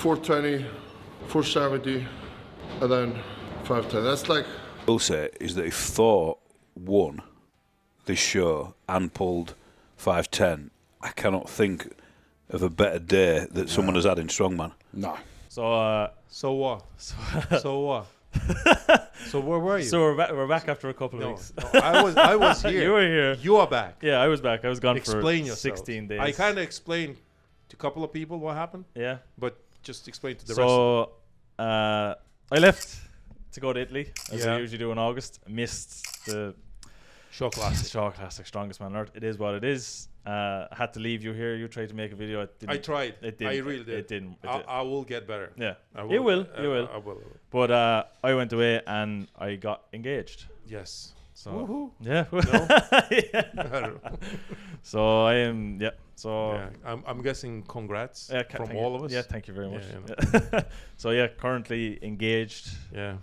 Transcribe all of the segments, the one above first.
420, 470, and then 510. That's like... What I'll say is that if Thor won this show and pulled 510, I cannot think of a better day that someone has had in strongman. No. So what? So what? So where were you? So we're back after a couple of weeks. No, I was here. You were here. You are back. Yeah, I was back. I was gone Explain for yourself. 16 days. I kind of explained to a couple of people what happened. Yeah. But just explain to the rest. So I left to go to Italy, as I Yeah. usually do in August. Missed the Show Classic. Shaw Classic, strongest man on earth. It is what it is. I had to leave you here. You tried to make a video. I tried. It didn't. I really did. It didn't. I will get better. Yeah. I You will. I will. But I went away and I got engaged. Yes. So Woohoo. yeah. I don't know. So I am. Yeah. So Yeah. I'm guessing congrats yeah, from thank all you. of us. Yeah. Thank you very much. Yeah, So yeah, currently engaged. Yeah.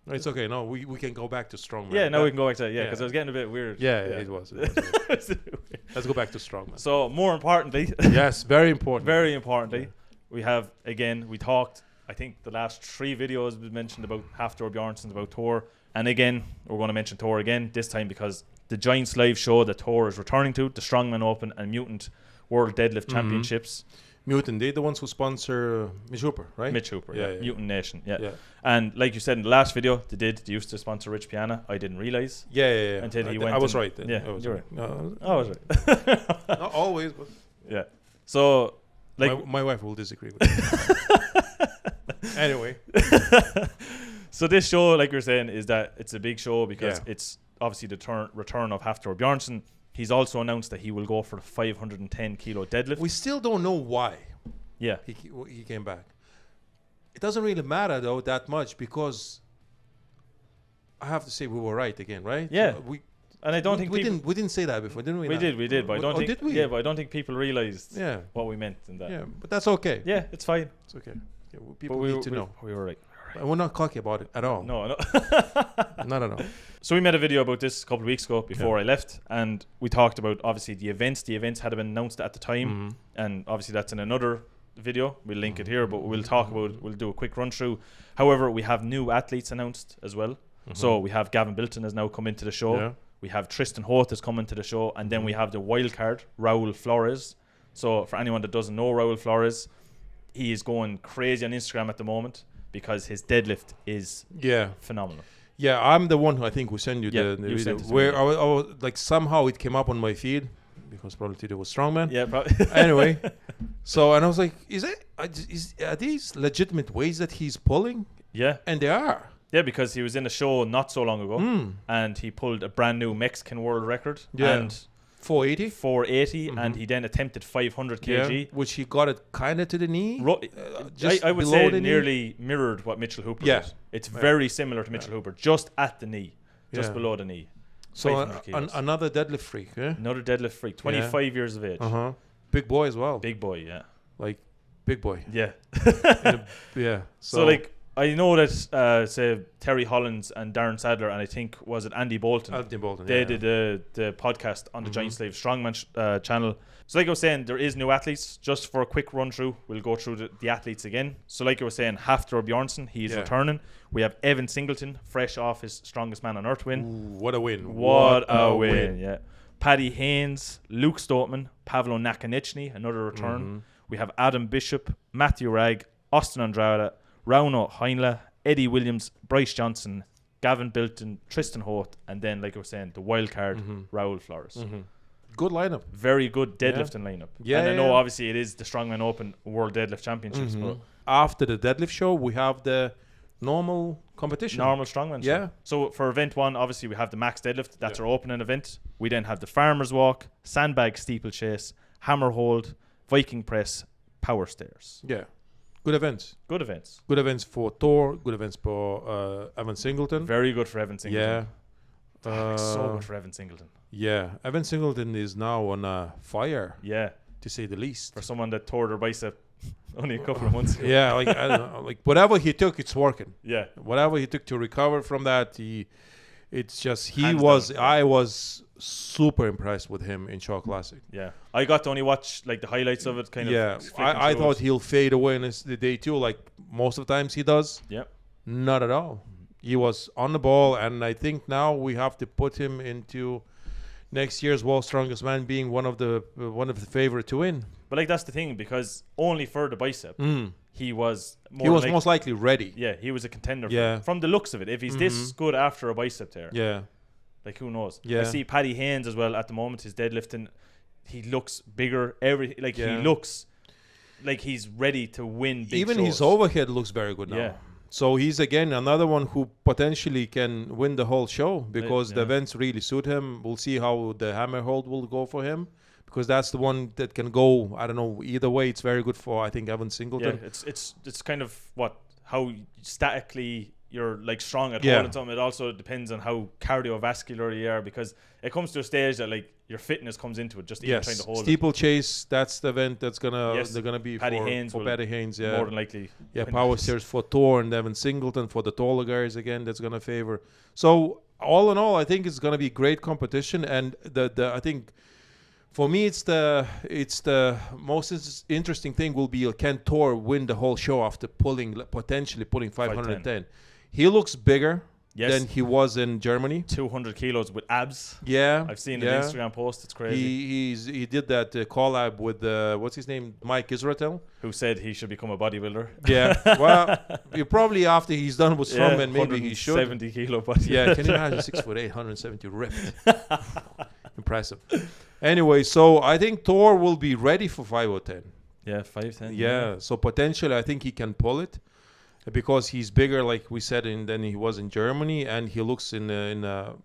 No, it's okay. No, we can go back to strongman. Yeah. Now we can go back to because yeah. I was getting a bit weird. Yeah, it was. Let's go back to strongman. So more importantly, Yes, very important. very importantly, we have we talked. I think the last 3 videos we mentioned about Hafthor Bjornsson, about Thor, and again we're going to mention Thor again this time because the Giants live show that Thor is returning to, the Strongman Open and Mutant World Deadlift Championships. Mutant, they're the ones who sponsor Mitch Hooper, right? Mitch Hooper, Yeah. Mutant Nation, yeah. Yeah. And like you said in the last video, they used to sponsor Rich Piana. I didn't realize. Yeah. Until he I went was and- right then. yeah, I was you were right. No, I was right. not always, but Yeah. So, like, my wife will disagree with me. Anyway. So this show, like you're saying, is that it's a big show because Yeah. it's obviously the return of Hafthor Bjornsson. He's also announced that he will go for the 510 kilo deadlift. We still don't know why Yeah. he came back. It doesn't really matter though that much because I have to say we were right again, right? Yeah. We And I don't think we people... didn't say that before, didn't we? We did, but I don't think... Did we? Yeah, but I don't think people realised Yeah. what we meant in that. Yeah, but that's okay. Yeah, it's fine. It's okay. Yeah, But people need to know. We were right. And we're not cocky about it at all. No. Not at all. So we made a video about this a couple of weeks ago before I left, and we talked about obviously the events. The events had been announced at the time, and obviously that's in another video. We'll link it here, but we'll talk about. We'll do a quick run through. However, we have new athletes announced as well. So we have Gavin Bilton has now come into the show. Yeah. We have Tristan Hoth has come into the show, and then we have the wild card Raul Flores. So for anyone that doesn't know Raul Flores, he is going crazy on Instagram at the moment because his deadlift is phenomenal. Yeah, I'm the one who I think who sent you the you video sent it to where me. I was like somehow it came up on my feed because probably today was strongman. Yeah, probably. Anyway, so and I was like, are these legitimate ways that he's pulling? Yeah. And they are. Yeah, because he was in a show not so long ago, and he pulled a brand new Mexican world record and 480, 480, and he then attempted 500 kg, which he got it kind of to the knee. Just I would below say the knee. nearly mirrored what Mitchell Hooper Yeah. did. It's very similar to Mitchell Hooper, just at the knee, just Yeah. below the knee. So 500 kilos. another deadlift freak, yeah. Another deadlift freak, 25 years of age. Big boy as well. Big boy, yeah. Like big boy. Yeah. Yeah. So like I know that say Terry Hollins and Darren Sadler and I think was it Andy Bolton. They did the podcast on the Giant Slave Strongman channel. So like I was saying, there is new athletes. Just for a quick run through, we'll go through the athletes again. So like I was saying, Hafthor Bjornsson, he's returning. We have Evan Singleton, fresh off his Strongest Man on Earth win. Ooh, what a win. What a win, yeah. Paddy Haynes, Luke Stoutman, Pavlo Nakanichny, another return. We have Adam Bishop, Matthew Ragg, Austin Andrade, Rauno Heinle, Eddie Williams, Bryce Johnson, Gavin Bilton, Tristan Hoth, and then, like I was saying, the wild card, Raul Flores. Good lineup. Very good deadlifting lineup. Yeah, and I know obviously it is the Strongman Open World Deadlift Championships, but After the deadlift show, we have the normal competition. normal strongman show. Yeah. So for event one, obviously we have the max deadlift. That's our opening event. We then have the farmer's walk, sandbag steeplechase, hammer hold, Viking press, power stairs. Yeah. Good events. Good events. Good events for Thor. Good events for Evan Singleton. Very good for Evan Singleton. Yeah. So good for Evan Singleton. Yeah. Evan Singleton is now on fire, Yeah. to say the least. For someone that tore their bicep only a couple of months ago. Yeah, like I don't know, like whatever he took, it's working. Yeah. Whatever he took to recover from that, It's just Hands down. I was super impressed with him in Shaw Classic. Yeah, I got to only watch like the highlights of it. Yeah, I thought he'll fade away in the day too, like most of the times he does. Yep. Not at all. He was on the ball, and I think now we have to put him into next year's World's Strongest Man, being one of the favorite to win. But like that's the thing, because only for the bicep, he was most likely ready. Yeah, he was a contender. Yeah. From the looks of it, if he's this good after a bicep tear, Yeah. like who knows? Yeah. I see Paddy Haynes as well at the moment. His deadlifting, he looks bigger. He Yeah. looks like he's ready to win big Even shows. his overhead looks very good now. Yeah. So he's again another one who potentially can win the whole show because the Yeah. events really suit him. We'll see how the hammer hold will go for him, because that's the one that can go. I don't know, either way. It's very good for, I think, Evan Singleton. Yeah, it's kind of how statically you're like strong at Yeah. holding something. It also depends on how cardiovascular you are, because it comes to a stage that like your fitness comes into it, just even trying to hold steeplechase. That's the event that's gonna Yes. they're gonna be Paddy for Haynes will Paddy Haynes. Yeah, more than likely. yeah. win Power this. stairs for Thor and Evan Singleton for the taller guys again. That's gonna favor. So all in all, I think it's gonna be great competition, and the I think. For me, it's the most interesting thing will be, can Thor win the whole show after potentially pulling 510? He looks bigger Yes. than he was in Germany. 200 kilos with abs. Yeah, I've seen yeah. an Instagram post. It's crazy. He did that collab with what's his name, Mike Israel. Who said he should become a bodybuilder? Yeah, well, probably after he's done with strongman, maybe he should. 70 kilo body. Yeah, can you imagine 6'8", 170 ripped? Impressive. Anyway, so I think Thor will be ready for 510. Yeah, 5'10". Yeah, so potentially I think he can pull it because he's bigger, like we said, than he was in Germany, and he looks in a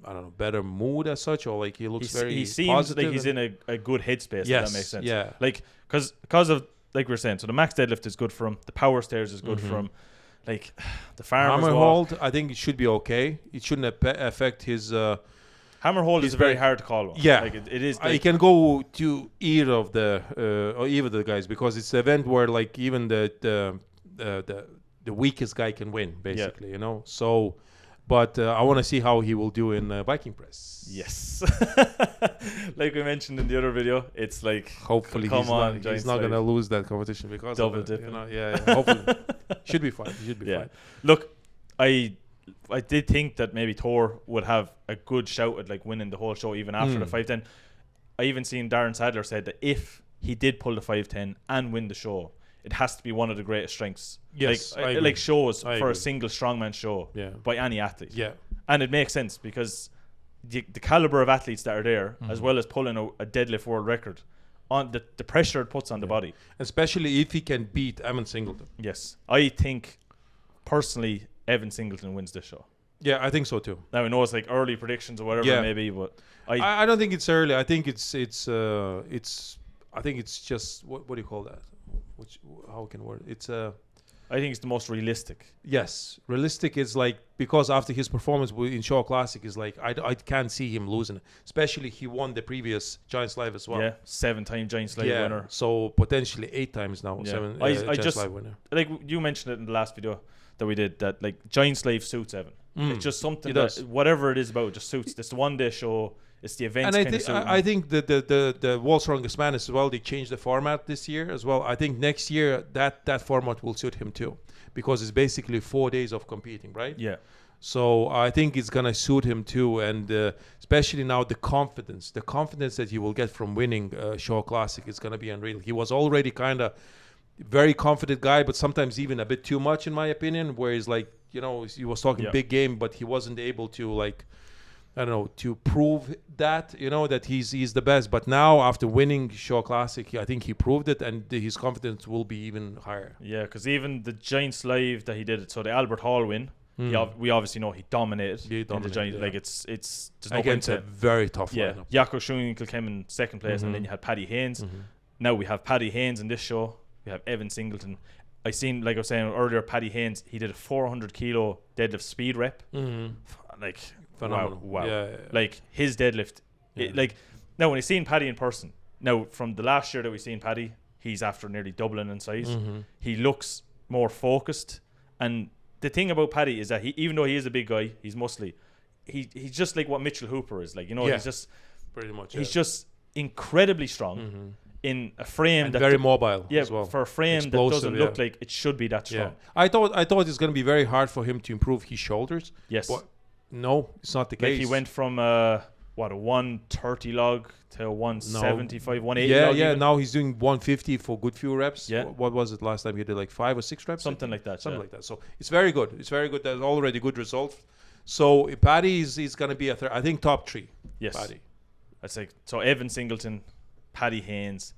I don't know, better mood as such, or like he looks He seems positive like he's in a good headspace. Yes, if that makes sense. yeah. Like because of like we were saying, so the max deadlift is good for him. The power stairs is good for him. Like the farmer's hammer walk. hold. I think it should be okay. It shouldn't affect his. Hammer hold He's is very very- hard to call one. Yeah. Like it is. He Like, can go to either of the or either of the guys, because it's an event where like even the weakest guy can win, basically. You know. So, but I want to see how he will do in Viking press. yes. Like we mentioned in the other video, it's like Hopefully come he's on, not Giants going to Live. lose that competition because Double of it, dipping. you know? Yeah. Hopefully, should be fine. He should be Yeah. fine. Look, I did think that maybe Thor would have a good shout at like winning the whole show even after the 510. I even seen Darren Sadler said that if he did pull the 510 and win the show, it has to be one of the greatest strengths. Yes, I like agree. like shows I for a agree. single strongman show Yeah. by any athlete. Yeah. And it makes sense because the caliber of athletes that are there, as well as pulling a deadlift world record, on the pressure it puts on the body. Especially if he can beat Evan Singleton. Yes, I think personally Evan Singleton wins this show. Yeah, I think so too. Now I know it's like early predictions or whatever Yeah. it may be, but I don't think it's early. I think it's I think it's just what do you call that? How can word it? It's I think it's the most realistic. yes, realistic is like, because after his performance in Shaw Classic is like I can't see him losing it. Especially he won the previous Giants Live as well. Yeah, 7-time Giants Live Yeah, winner. so potentially 8 times now. Yeah. 7 I Giants just- Live winner. Like you mentioned it in the last video that we did, that like Giants Live suits Evan. It's just something It that does. whatever it is about, it just suits. It's the one day show. It's the events And kind of suit. I think the World's Strongest Man as well, they changed the format this year as well. I think next year that format will suit him too, because it's basically 4 days of competing, right? yeah. So I think it's gonna suit him too, and especially now the confidence that he will get from winning Shaw Classic is gonna be unreal. He was already kind of very confident guy, but sometimes even a bit too much in my opinion, where he's like, you know, he was talking Yeah. big game, but he wasn't able to, like, I don't know, to prove that, you know, that he's the best. But now after winning Shaw Classic, I think he proved it, and his confidence will be even higher. Yeah, because even the Giants Live that he did, so the Albert Hall win, we obviously know he dominated. He in the dominated, Giants. yeah. Like it's there's no point Against to a very tough yeah. lineup. Jaco Schoenenkel came in second place, and then you had Paddy Haynes. Now we have Paddy Haynes in this show. We have Evan Singleton. I seen, like I was saying earlier, Paddy Haynes. He did a 400 kilo deadlift speed rep. Like Phenomenal. Wow. Yeah. Like his deadlift. Yeah. Like now when I seen Paddy in person. Now from the last year that we seen Paddy, he's after nearly doubling in size. He looks more focused, and the thing about Paddy is that he, even though he is a big guy, he's muscly. he's just like what Mitchell Hooper is like. You know, he's just pretty much. He's just incredibly strong in a frame and that very mobile as well. For a frame Explosive, that doesn't look like it should be that strong. I thought it's going to be very hard for him to improve his shoulders. Yes. But no, it's not the case. Like he went from a 130 log to a 175, 180 log. Yeah, even. now he's doing 150 for good few reps. Yeah. What was it last time? He did like 5 or 6 reps? Something like that. Something like that. So it's very good. It's very good. There's already good results. So Paddy is going to be I think top 3. Yes. Paddy. That's like, so Evan Singleton, Paddy Haynes.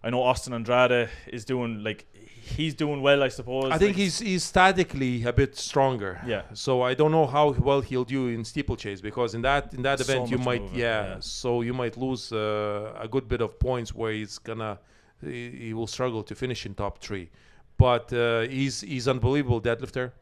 I know Austin Andrade is doing he's doing well, I suppose. I think he's statically a bit stronger. Yeah. So I don't know how well he'll do in steeplechase, because in that event so you might movement, so you might lose a good bit of points where he will struggle to finish in top 3. But he's unbelievable deadlifter.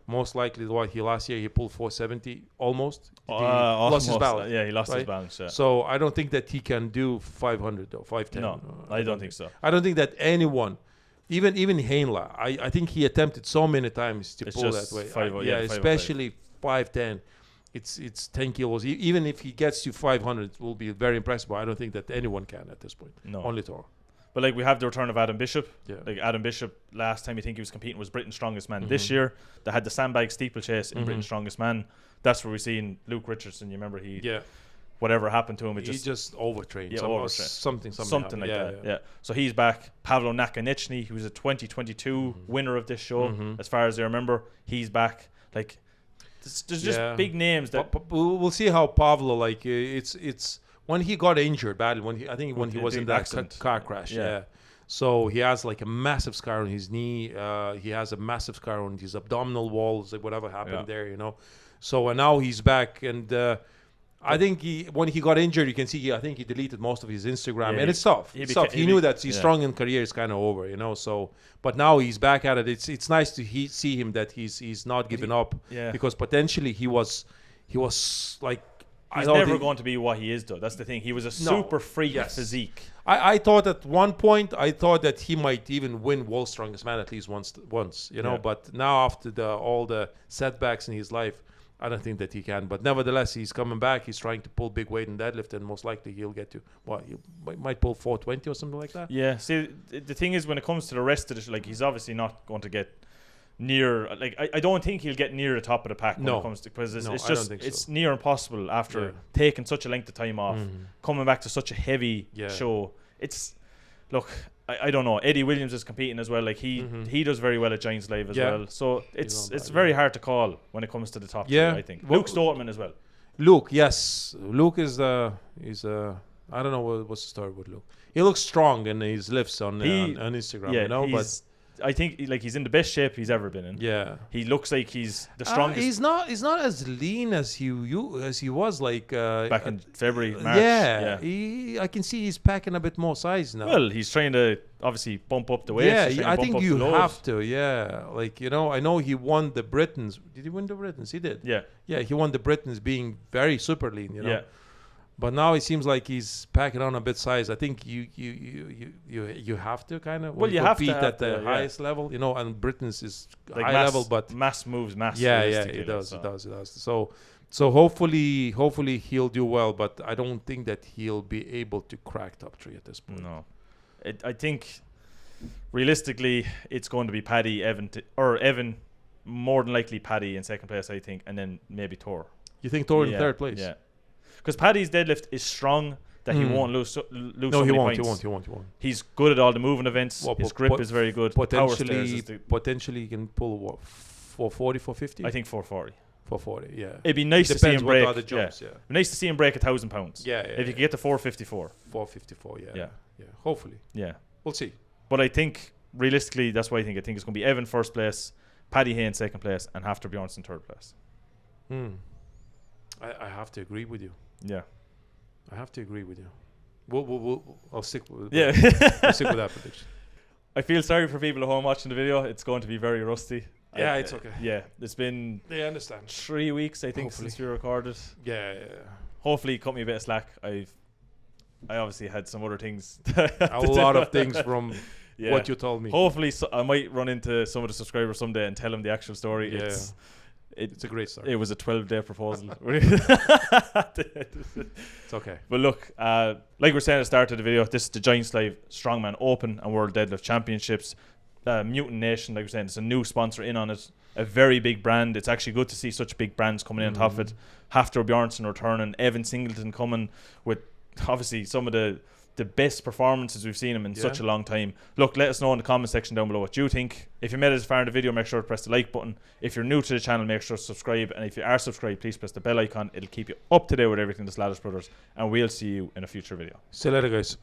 Most likely last year he pulled 470 almost. Lost his balance. Yeah, he lost his right? balance. Yeah. So I don't think that he can do 500 or 510. No, I don't think so. I don't think that anyone, even Heinla, I think he attempted so many times to pull that way. Especially 510. It's 10 kilos. Even if he gets to 500, it will be very impressive. But I don't think that anyone can at this point. No. Only Thor. But like we have the return of Adam Bishop. Yeah. Like Adam Bishop, last time you think he was competing was Britain's Strongest Man. This year they had the sandbag steeplechase in Britain's Strongest Man. That's where we seen Luke Richardson. You remember whatever happened to him, He just overtrained. Yeah, overtrained. Something like that. Yeah. So he's back. Pavlo Nakanichny, who was a 2022 winner of this show, as far as I remember, he's back. Like there's just big names that. But we'll see how Pavlo, like it's when he got injured badly, when he was in that car crash. Yeah. So he has like a massive scar on his knee. He has a massive scar on his abdominal walls. Like whatever happened there, you know. So and now he's back, and I think when he got injured, you can see. I think he deleted most of his Instagram, and it's tough. He knew that his strong in career is kind of over, you know. So, but now he's back at it. It's nice to see him that he's not giving up, because potentially he was like. He's never going to be what he is, though. That's the thing. He was a super freak physique. I thought at one point, that he might even win World's Strongest Man at least once, you know. But now after all the setbacks in his life, I don't think that he can. But nevertheless, he's coming back. He's trying to pull big weight in deadlift, and most likely he'll get to he might pull 420 or something like that. Yeah. See, the thing is, when it comes to the rest of it, like he's obviously not going to get near. Like I don't think he'll get near the top of the pack when it comes to, because it's just it's near impossible after taking such a length of time off, coming back to such a heavy show. It's I don't know. Eddie Williams is competing as well. Like he does very well at Giants Live as well. So it's very hard to call when it comes to the top two, I think. Luke Stortman as well. Luke is I don't know what's the story with Luke. He looks strong in his lifts on Instagram, you know, but I think he's in the best shape he's ever been in. Yeah, he looks like he's the strongest. He's not as lean as he was like back in February, March. I can see he's packing a bit more size now. Well, he's trying to obviously bump up the weight. Yeah, I think you have to. Yeah, like, you know, I know he won the Britons. Did he win the Britons? He did. Yeah, he won the Britons being very super lean. You know. Yeah. But now it seems like he's packing on a bit size. I think you have to kind of compete at the highest level, you know. And Britain's is like high level, but mass moves mass. Yeah, it does. So hopefully he'll do well, but I don't think that he'll be able to crack top 3 at this point. No, I think realistically it's going to be Paddy, Evan, more than likely Paddy in second place, I think, and then maybe Thor. You think Thor in third place? Yeah. Because Paddy's deadlift is strong that he won't lose. No, he won't. He's good at all the moving events. His grip is very good. Potentially he can pull what, 440, 450? I think 440. 440, yeah. It'd be nice to see him break. It'd be nice to see him break 1,000 pounds. Yeah. If you could get to 454. 454, yeah. Hopefully. Yeah. We'll see. But I think realistically, that's what I think. I think it's going to be Evan first place, Paddy Haynes second place, and Hafthor Bjornsson third place. I have to agree with you. Yeah, I have to agree with you. I'll stick with I'll stick with that prediction. I feel sorry for people at home watching the video. It's going to be very rusty. Yeah, it's okay. Yeah, it's been. I understand. 3 weeks, I think, since we recorded. Yeah. Hopefully, cut me a bit of slack. I obviously had some other things. A lot of things from what you told me. Hopefully, I might run into some of the subscribers someday and tell them the actual story. Yeah. It's a great start. It was a 12-day proposal. It's okay. But look, like we were saying at the start of the video, this is the Giants Live Strongman Open and World Deadlift Championships. Mutant Nation, like we're saying, it's a new sponsor in on it. A very big brand. It's actually good to see such big brands coming in on top of it. Hafthor Bjornsson returning, Evan Singleton coming with obviously some of the best performances we've seen him in such a long time. Look, let us know in the comment section down below what you think. If you made it as far in the video, make sure to press the like button. If you're new to the channel, make sure to subscribe. And if you are subscribed, please press the bell icon. It'll keep you up to date with everything that's Ladders Brothers. And we'll see you in a future video. See you later, guys.